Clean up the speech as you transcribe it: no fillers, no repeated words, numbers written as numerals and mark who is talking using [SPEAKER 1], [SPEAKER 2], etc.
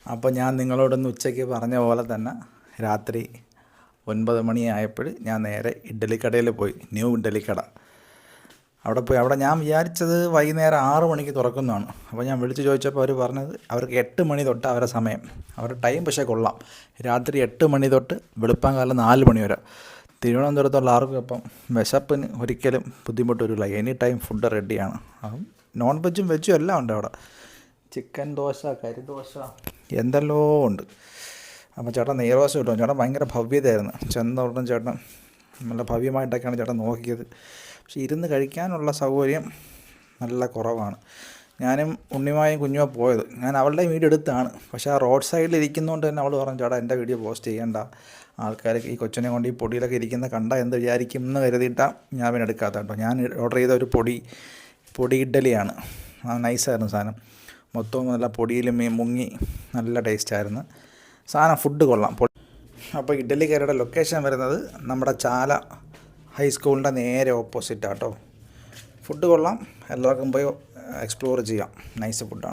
[SPEAKER 1] അപ്പോൾ ഞാൻ നിങ്ങളോടൊന്ന് ഉച്ചയ്ക്ക് പറഞ്ഞ പോലെ തന്നെ രാത്രി 9 മണിയായപ്പോൾ ഞാൻ നേരെ ഇഡ്ഡലിക്കടയിൽ പോയി. ന്യൂ ഇഡ്ഡലിക്കട. അവിടെ പോയി. അവിടെ ഞാൻ വിചാരിച്ചത് വൈകുന്നേരം 6 മണിക്ക് തുറക്കുന്നതാണ്. അപ്പോൾ ഞാൻ വിളിച്ച് ചോദിച്ചപ്പോൾ അവർ പറഞ്ഞത് അവർക്ക് 8 മണി തൊട്ട് അവരുടെ സമയം. അവരുടെ ടൈം പക്ഷേ കൊള്ളാം. രാത്രി 8 മണി തൊട്ട് വെളുപ്പാങ്കാലം 4 മണി വരെ. തിരുവനന്തപുരത്തുള്ള ആർക്കും ഇപ്പം വിശപ്പിന് ഒരിക്കലും ബുദ്ധിമുട്ട് വരില്ല. എനി ടൈം ഫുഡ് റെഡിയാണ്. അപ്പം നോൺ വെജും വെജും എല്ലാം ഉണ്ട് അവിടെ. ചിക്കൻ ദോശ, കരിദോശ, എന്തെല്ലോ ഉണ്ട്. അപ്പോൾ ചേട്ടൻ നെയ്റോസ്റ്റ് കിട്ടും. ചേട്ടൻ ഭയങ്കര ഭവ്യതയായിരുന്നു. ചെന്ന ഉടനെ ചേട്ടൻ നല്ല ഭവ്യമായിട്ടൊക്കെയാണ് ചേട്ടൻ നോക്കിയത്. പക്ഷെ ഇരുന്ന് കഴിക്കാനുള്ള സൗകര്യം നല്ല കുറവാണ്. ഞാനും ഉണ്ണിമായും കുഞ്ഞുമോ പോയത്. ഞാൻ അവളുടെ വീഡിയോ എടുത്താണ്. പക്ഷേ ആ റോഡ് സൈഡിൽ ഇരിക്കുന്നതുകൊണ്ട് തന്നെ അവൾ പറഞ്ഞു, ചേട്ടാ എൻ്റെ വീഡിയോ പോസ്റ്റ് ചെയ്യേണ്ട, ആൾക്കാർ ഈ കൊച്ചിനെ കൊണ്ട് ഈ പൊടിയിലൊക്കെ ഇരിക്കുന്ന കണ്ടാൽ എന്ത് വിചാരിക്കും എന്ന് കരുതിയിട്ടാണ് ഞാൻ പിന്നെ എടുക്കാത്ത കേട്ടോ. ഞാൻ ഓർഡർ ചെയ്ത ഒരു പൊടി ഇഡ്ഡലിയാണ്. നൈസായിരുന്നു സാധനം. മൊത്തവും നല്ല പൊടിയിൽ മുങ്ങി നല്ല ടേസ്റ്റായിരുന്നു സാധനം. ഫുഡ് കൊള്ളാം. അപ്പോൾ ഇഡ്ഡലിക്കാരുടെ ലൊക്കേഷൻ വരുന്നത് നമ്മുടെ ചാല ഹൈസ്കൂളിൻ്റെ നേരെ ഓപ്പോസിറ്റാട്ടോ. ഫുഡ് കൊള്ളാം. എല്ലാവർക്കും പോയി എക്സ്പ്ലോർ ചെയ്യാം. നൈസ് ഫുഡാണ്.